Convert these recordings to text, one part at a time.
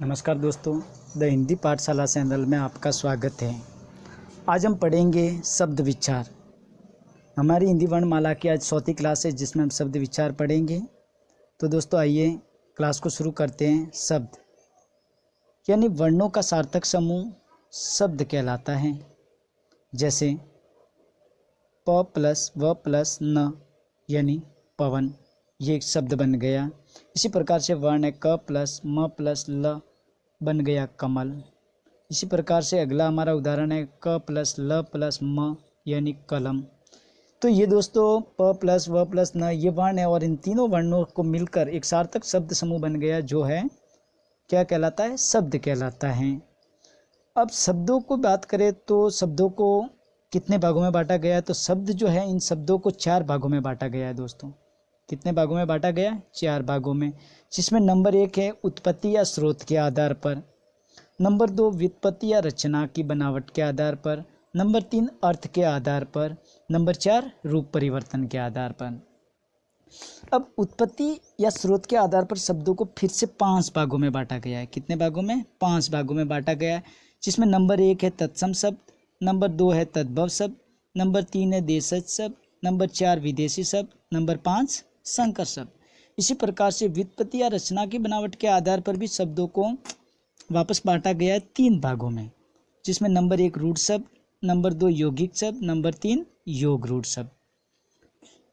नमस्कार दोस्तों, द हिंदी पाठशाला चैनल में आपका स्वागत है। आज हम पढ़ेंगे शब्द विचार। हमारी हिंदी वर्णमाला की आज 4वीं क्लास है जिसमें हम शब्द विचार पढ़ेंगे। तो दोस्तों आइए क्लास को शुरू करते हैं। शब्द यानी वर्णों का सार्थक समूह शब्द कहलाता है। जैसे प प्लस व प्लस न यानी पवन, ये एक शब्द बन गया। इसी प्रकार से वर्ण है क प्लस म प्लस ल बन गया कमल। इसी प्रकार से अगला हमारा उदाहरण है क प्लस ल प्लस म यानी कलम। तो ये दोस्तों प प्लस व प्लस न ये वर्ण है और इन तीनों वर्णों को मिलकर एक सार्थक शब्द समूह बन गया जो है क्या कहलाता है? शब्द कहलाता है। अब शब्दों को बात करें तो शब्दों को कितने भागों में बांटा गया है? तो शब्द जो है इन शब्दों को 4 भागों में बांटा गया है दोस्तों। कितने भागों में बांटा गया है? 4 भागों में, जिसमें नंबर 1 है उत्पत्ति या स्रोत के आधार पर, नंबर 2 व्युत्पत्ति या रचना की बनावट के आधार पर, नंबर 3 अर्थ के आधार पर, नंबर 4 रूप परिवर्तन के आधार पर। अब उत्पत्ति या स्रोत के आधार पर शब्दों को फिर से 5 भागों में बांटा गया है। कितने भागों में? 5 भागों में बांटा गया है, जिसमें नंबर 1 है तत्सम शब्द, नंबर 2 है तद्भव शब्द, नंबर 3 है देशज शब्द, नंबर 4 विदेशी शब्द, नंबर 5 संकर शब्द। इसी प्रकार से व्युत्पत्ति या रचना की बनावट के आधार पर भी शब्दों को वापस बांटा गया है 3 भागों में, जिसमें नंबर 1 रूढ़ शब्द, नंबर 2 यौगिक शब्द, नंबर 3 योग रूढ़ शब्द।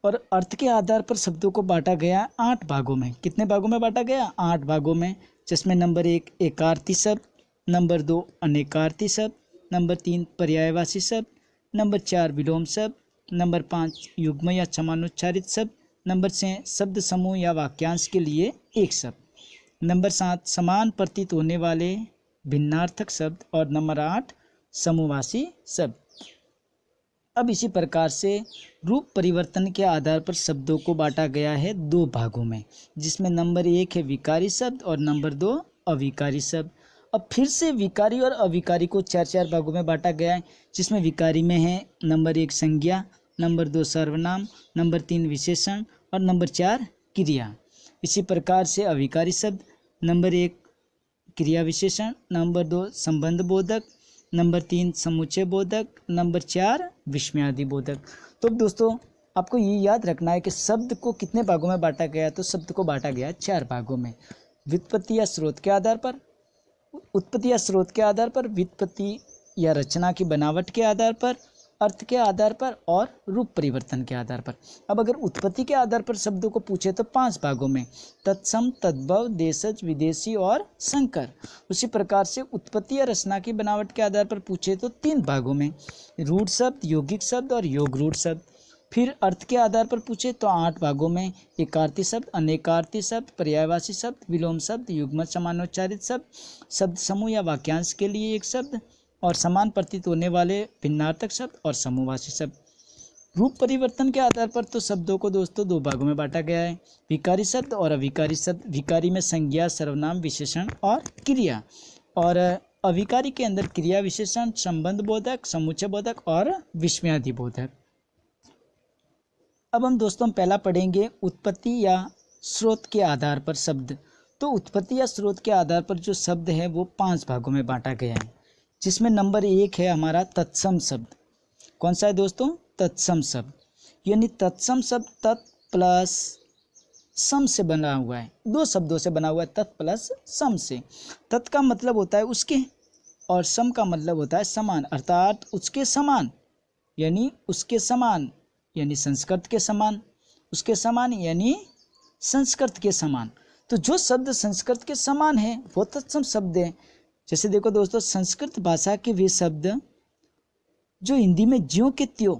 और अर्थ के आधार पर शब्दों को बांटा गया 8 भागों में। कितने भागों में बांटा गया? 8 भागों में, जिसमें नंबर 1 एकार्थी शब्द, नंबर 2 अनेकार्थी शब्द, नंबर 3 पर्यायवाची शब्द, नंबर 4 विलोम शब्द, नंबर 5 युग्म या समानोच्चारित शब्द, नंबर 6 शब्द समूह या वाक्यांश के लिए एक शब्द, नंबर 7 समान प्रतीत होने वाले भिन्नार्थक शब्द और नंबर 8 समूहवाची शब्द। अब इसी प्रकार से रूप परिवर्तन के आधार पर शब्दों को बांटा गया है 2 भागों में, जिसमें नंबर 1 है विकारी शब्द और नंबर 2 अविकारी शब्द। अब फिर से विकारी और अविकारी को 4 भागों में बांटा गया है, जिसमें विकारी में है नंबर 1 संज्ञा, नंबर 2 सर्वनाम, नंबर 3 विशेषण और नंबर 4 क्रिया। इसी प्रकार से अविकारी शब्द नंबर 1 क्रिया विशेषण, नंबर 2 संबंध बोधक, नंबर 3 समुच्चय बोधक, नंबर 4 विस्मयादि बोधक। तो दोस्तों आपको ये याद रखना है कि शब्द को कितने भागों में बांटा गया? तो शब्द को बांटा गया 4 भागों में। व्युत्पत्ति या स्रोत के आधार पर, उत्पत्ति या स्रोत के आधार पर, व्युत्पत्ति या रचना की बनावट के आधार पर, अर्थ के आधार पर और रूप परिवर्तन के आधार पर। अब अगर उत्पत्ति के आधार पर शब्दों को पूछे तो 5 भागों में, तत्सम, तद्भव, देशज, विदेशी और संकर। उसी प्रकार से उत्पत्ति या रचना की बनावट के आधार पर पूछे तो 3 भागों में, रूढ़ शब्द, यौगिक शब्द और योग रूढ़ शब्द। फिर अर्थ के आधार पर पूछे तो 8 भागों में, एकार्थी शब्द, अनेकार्थी शब्द, पर्यायवाची शब्द, विलोम शब्द, युग्म समानोच्चारित शब्द, शब्द समूह या वाक्यांश के लिए एक शब्द और समान प्रतीत होने वाले भिन्नार्थक शब्द और समूहवाची शब्द। रूप परिवर्तन के आधार पर तो शब्दों को दोस्तों 2 भागों में बांटा गया है, विकारी शब्द और अविकारी शब्द। विकारी में संज्ञा, सर्वनाम, विशेषण और क्रिया, और अविकारी के अंदर क्रिया विशेषण, संबंध बोधक, समुच्चय बोधक और विस्मयादि बोधक। अब हम दोस्तों पहला पढ़ेंगे उत्पत्ति या स्रोत के आधार पर शब्द। तो उत्पत्ति या स्रोत के आधार पर जो शब्द है वो 5 भागों में बांटा गया है, जिसमें नंबर 1 है हमारा तत्सम शब्द। कौन सा है दोस्तों? तत्सम शब्द। यानी तत्सम शब्द तत् प्लस सम से बना हुआ है, 2 शब्दों से बना हुआ है, तत् प्लस सम से। तत् का मतलब होता है उसके और सम का मतलब होता है समान, अर्थात उसके समान यानी उसके समान यानी संस्कृत के समान, उसके समान यानी संस्कृत के समान। तो जो शब्द संस्कृत के समान है वो तत्सम शब्द है। जैसे देखो दोस्तों, संस्कृत भाषा के वे शब्द जो हिंदी में ज्यों के त्यों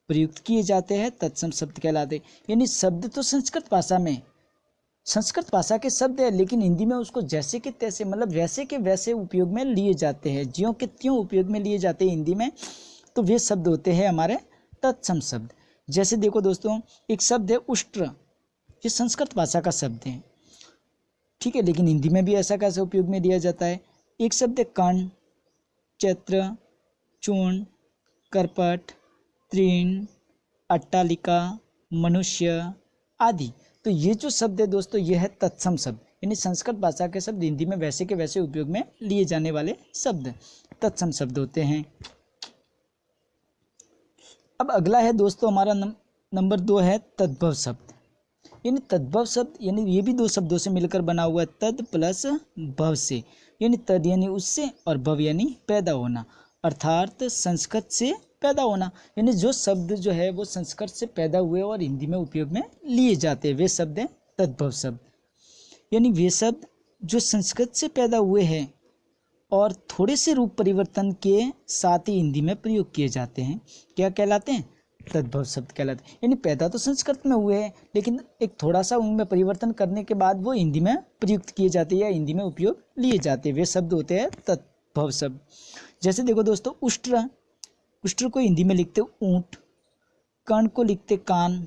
प्रयुक्त किए जाते हैं तत्सम शब्द कहलाते। यानी शब्द तो संस्कृत भाषा में, संस्कृत भाषा के शब्द है, लेकिन हिंदी में उसको जैसे के तैसे मतलब वैसे के वैसे उपयोग में लिए जाते हैं, ज्यों के त्यों उपयोग में लिए जाते हैं हिंदी में। तो वे शब्द होते हैं हमारे तत्सम शब्द। जैसे देखो दोस्तों, एक शब्द है उष्ट्र, ये संस्कृत भाषा का शब्द है, ठीक है, लेकिन हिंदी में भी ऐसा कैसे उपयोग में लिया जाता है। एक शब्द है कर्ण, चैत्र, चूर्ण, करपट, तृण, अट्टालिका, मनुष्य आदि। तो ये जो शब्द है दोस्तों ये है तत्सम शब्द। यानी संस्कृत भाषा के शब्द हिंदी में वैसे के वैसे उपयोग में लिए जाने वाले शब्द तत्सम शब्द होते हैं। अब अगला है दोस्तों हमारा नंबर 2 है तद्भव शब्द। यानी तद्भव शब्द यानी ये भी दो शब्दों से मिलकर बना हुआ है, तद प्लस भव से। यानी तद यानी उससे और भव यानी पैदा होना, अर्थात संस्कृत से पैदा होना। यानी जो शब्द जो है वो संस्कृत से पैदा हुए और हिंदी में उपयोग में लिए जाते हैं वे शब्द हैं तद्भव शब्द। यानी वे शब्द जो संस्कृत से पैदा हुए हैं और थोड़े से रूप परिवर्तन के साथ ही हिंदी में प्रयोग किए जाते हैं, क्या कहलाते हैं? तद्भव शब्द कहलाते हैं। यानी पैदा तो संस्कृत में हुए हैं लेकिन एक थोड़ा सा उनमें परिवर्तन करने के बाद वो हिंदी में प्रयुक्त किए जाते हैं या हिंदी में उपयोग लिए जाते हैं, वे शब्द होते हैं तद्भव शब्द। जैसे देखो दोस्तों, उष्ट्र, उष्ट्र को हिंदी में लिखते ऊंट, कर्ण को लिखते कान,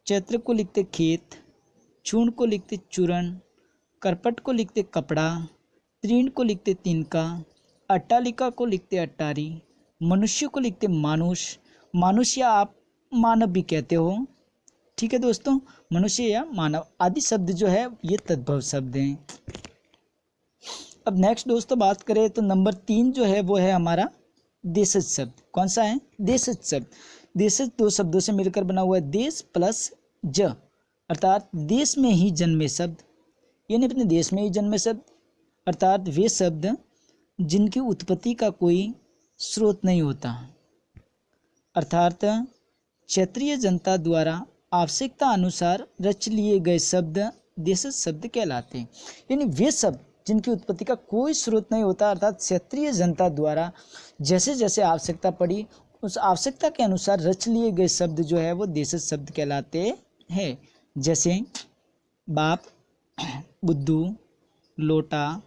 चैत्र को लिखते खेत, चूर्ण को लिखते चूर्ण, करपट को लिखते कपड़ा, तीर्ण को लिखते तिनका, अट्टालिका को लिखते अट्टारी, मनुष्य को लिखते मानुष, मानुष या आप मानव भी कहते हो, ठीक है दोस्तों, मनुष्य या मानव आदि शब्द जो है ये तद्भव शब्द हैं। अब नेक्स्ट दोस्तों बात करें तो नंबर 3 जो है वो है हमारा देशज शब्द। कौन सा है? देशज शब्द। देशज दो शब्दों से मिलकर बना हुआ है, देश प्लस ज, अर्थात देश में ही जन्मे शब्द। यानी अपने देश में ही जन्मे शब्द, अर्थात वे शब्द जिनकी उत्पत्ति का कोई स्रोत नहीं होता, अर्थात क्षेत्रीय जनता द्वारा आवश्यकता अनुसार रच लिए गए शब्द देशज शब्द कहलाते हैं। यानी वे शब्द जिनकी उत्पत्ति का कोई स्रोत नहीं होता, अर्थात क्षेत्रीय जनता द्वारा जैसे जैसे आवश्यकता पड़ी उस आवश्यकता के अनुसार रच लिए गए शब्द जो है वो देशज शब्द कहलाते हैं। जैसे बाप, बुद्धू, लोटा,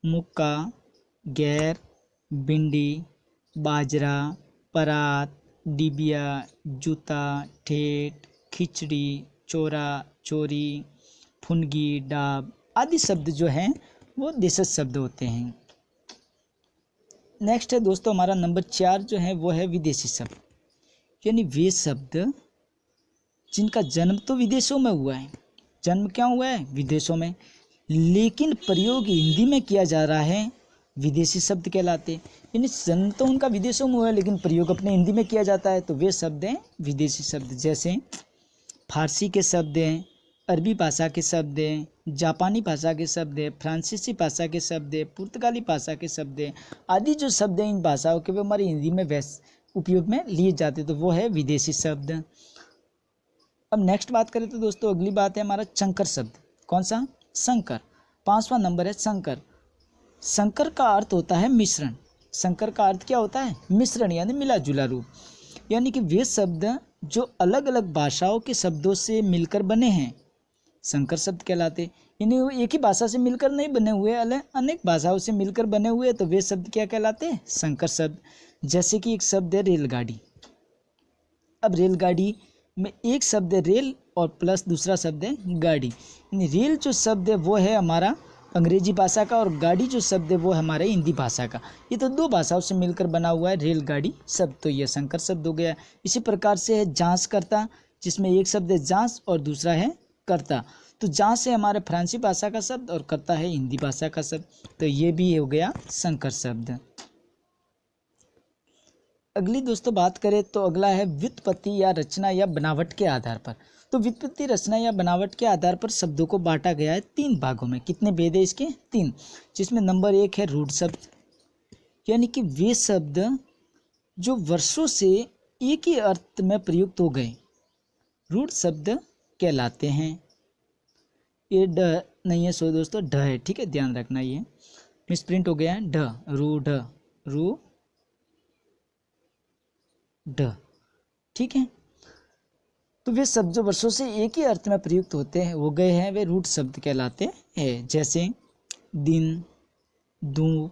मुक्का, गैर, भिंडी, बाजरा, परात, डिबिया, जूता, ठेठ, खिचड़ी, चोरा, चोरी, फुनगी, डाब आदि शब्द जो हैं वो देशज शब्द होते हैं। नेक्स्ट है दोस्तों हमारा नंबर 4 जो है वो है विदेशी शब्द। यानी वे शब्द जिनका जन्म तो विदेशों में हुआ है, जन्म क्या हुआ है? विदेशों में, लेकिन प्रयोग हिंदी में किया जा रहा है, विदेशी शब्द कहलाते। यानी जन्म तो उनका विदेशों में हुआ है लेकिन प्रयोग अपने हिंदी में किया जाता है, तो वे शब्द हैं विदेशी शब्द। जैसे फारसी के शब्द हैं, अरबी भाषा के शब्द हैं, जापानी भाषा के शब्द हैं, फ्रांसीसी भाषा के शब्द हैं, पुर्तगाली भाषा के शब्द हैं आदि जो शब्द हैं इन भाषाओं के वे हमारी हिंदी में उपयोग में लिए जाते, तो वो है विदेशी शब्द। अब नेक्स्ट बात करें तो दोस्तों अगली बात है हमारा संकर शब्द। कौन सा? संकर। 5वां नंबर है संकर। संकर का अर्थ होता है मिश्रण। संकर का अर्थ क्या होता है? मिश्रण, यानी मिला जुला रूप। यानी कि वे शब्द जो अलग अलग भाषाओं के शब्दों से मिलकर बने हैं संकर शब्द कहलाते। यानी वो एक ही भाषा से मिलकर नहीं बने हुए, अनेक भाषाओं से मिलकर बने हुए, तो वे शब्द क्या कहलाते हैं? संकर शब्द। जैसे कि एक शब्द है रेलगाड़ी। अब रेलगाड़ी में एक शब्द है रेल और प्लस दूसरा शब्द है गाड़ी। यानी रेल जो शब्द है वो है हमारा अंग्रेजी भाषा का और गाड़ी जो शब्द है वो हमारे हिंदी भाषा का। ये तो दो भाषाओं से मिलकर बना हुआ है रेलगाड़ी शब्द, तो यह संकर शब्द हो गया। इसी प्रकार से है जांचकर्ता, जिसमें एक शब्द है जांच और दूसरा है कर्ता। तो जांच है हमारे फ्रांसी भाषा का शब्द और कर्ता है हिंदी भाषा का शब्द, तो ये भी हो गया संकर शब्द। अगली दोस्तों बात करें तो अगला है व्युत्पत्ति या रचना या बनावट के आधार पर। तो व्युत्पत्ति, रचना या बनावट के आधार पर शब्दों को बांटा गया है 3 भागों में। कितने भेद है इसके? 3, जिसमें नंबर 1 है रूढ़ शब्द। यानी कि वे शब्द जो वर्षों से एक ही अर्थ में प्रयुक्त हो गए रूढ़ शब्द कहलाते हैं। ये ड नहीं है सो दोस्तों, ढ है, ठीक है, ध्यान रखना, ये मिसप्रिंट हो गया है। ढ, रूढ़, रू ढ, ठीक है। तो वे शब्द जो वर्षों से एक ही अर्थ में प्रयुक्त होते हैं हो गए हैं वे रूढ़ शब्द कहलाते हैं। जैसे दिन, धूप,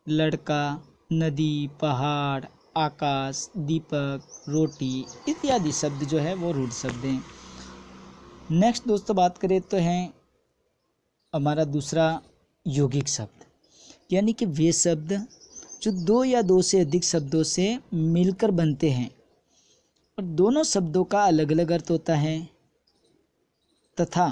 लड़का, नदी, पहाड़, आकाश, दीपक, रोटी इत्यादि शब्द जो है वो रूढ़ शब्द हैं। नेक्स्ट दोस्तों बात करें तो है हमारा दूसरा यौगिक शब्द। यानी कि वे शब्द जो 2 या 2 से अधिक शब्दों से मिलकर बनते हैं और दोनों शब्दों का अलग अलग अर्थ होता है तथा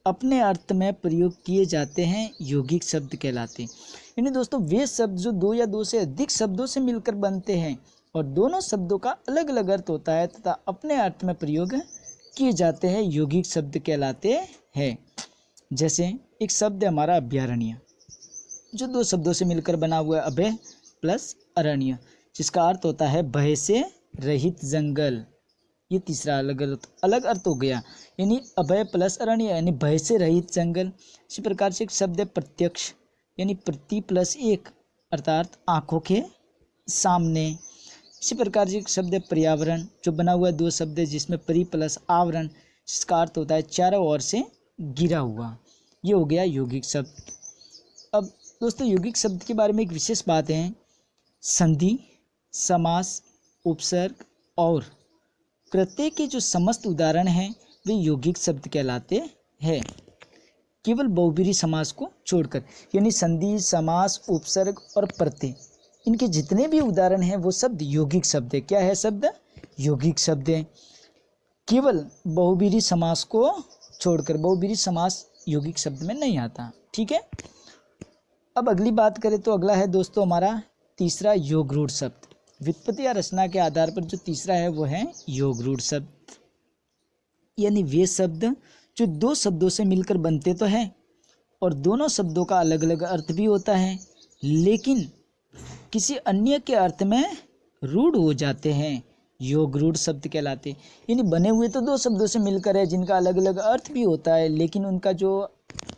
अपने अर्थ में प्रयोग किए जाते हैं यौगिक शब्द कहलाते हैं। यानी दोस्तों वे शब्द जो दो या दो से अधिक शब्दों से मिलकर बनते हैं और दोनों शब्दों का अलग अलग अर्थ होता है तथा अपने अर्थ में प्रयोग किए जाते हैं यौगिक शब्द कहलाते हैं। जैसे एक शब्द है हमारा अभयारण्य, जो दो शब्दों से मिलकर बना हुआ है, अभय प्लस अरण्य, जिसका अर्थ होता है भय से रहित जंगल। ये तीसरा अलग अर्थ हो गया, यानी अभय प्लस अरण्य यानी भय से रहित जंगल। इसी प्रकार से एक शब्द है प्रत्यक्ष, यानी प्रति प्लस एक अर्थात आँखों के सामने। इसी प्रकार से एक शब्द है पर्यावरण, जो बना हुआ दो शब्द है जिसमें परि प्लस आवरण, जिसका अर्थ होता है चारों ओर से घिरा हुआ। ये हो गया यौगिक शब्द। अब दोस्तों यौगिक शब्द के बारे में एक विशेष बात है, संधि, समास, उपसर्ग और प्रत्यय के जो समस्त उदाहरण हैं वे यौगिक शब्द कहलाते हैं, केवल बहुब्रीहि समास को छोड़कर। यानी संधि, समास, उपसर्ग और प्रत्यय, इनके जितने भी उदाहरण हैं वो शब्द यौगिक शब्द है। क्या है शब्द? यौगिक शब्द है, केवल बहुब्रीहि समास को छोड़कर। बहुब्रीहि समास यौगिक शब्द में नहीं आता। ठीक है, अब अगली बात करें तो अगला है दोस्तों हमारा तीसरा योगरूढ़ शब्द। व्युत्पत्ति या रचना के आधार पर जो तीसरा है वो है योगरूढ़ शब्द, यानी वे शब्द जो दो शब्दों से मिलकर बनते तो हैं और दोनों शब्दों का अलग अलग अर्थ भी होता है, लेकिन किसी अन्य के अर्थ में रूढ़ हो जाते हैं, योगरूढ़ शब्द कहलाते। यानी बने हुए तो दो शब्दों से मिलकर है जिनका अलग अलग अर्थ भी होता है, लेकिन उनका जो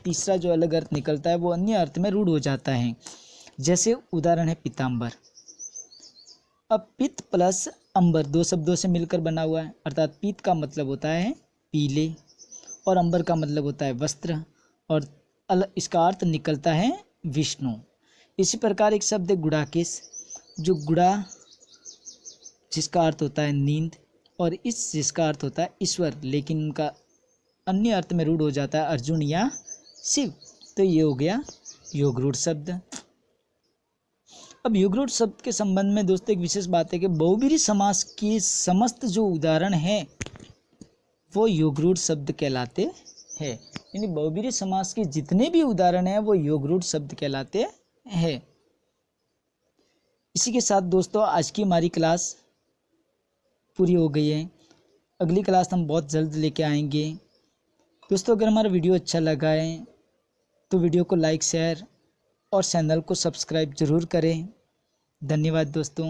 तीसरा जो अलग अर्थ निकलता है वो अन्य अर्थ में रूढ़ हो जाता है। जैसे उदाहरण है पीताम्बर। अब पीत प्लस अंबर दो शब्दों से मिलकर बना हुआ है, अर्थात पीत का मतलब होता है पीले और अंबर का मतलब होता है वस्त्र, और इसका अर्थ निकलता है विष्णु। इसी प्रकार एक शब्द है गुड़ाकेश, जो गुड़ा जिसका अर्थ होता है नींद और इस जिसका अर्थ होता है ईश्वर, लेकिन उनका अन्य अर्थ में रूढ़ हो जाता है अर्जुन या शिव। तो ये हो गया योगरूढ़ शब्द। अब योगरूढ़ शब्द के संबंध में दोस्तों एक विशेष बात है कि बहुब्रीहि समास के समस्त जो उदाहरण हैं वो योगरूढ़ शब्द कहलाते हैं। यानी बहुब्रीहि समास के जितने भी उदाहरण हैं वो योगरूढ़ शब्द कहलाते हैं। इसी के साथ दोस्तों आज की हमारी क्लास पूरी हो गई है। अगली क्लास हम बहुत जल्द लेके आएंगे। दोस्तों अगर हमारा वीडियो अच्छा लगा है तो वीडियो को लाइक, शेयर और चैनल को सब्सक्राइब ज़रूर करें। धन्यवाद दोस्तों।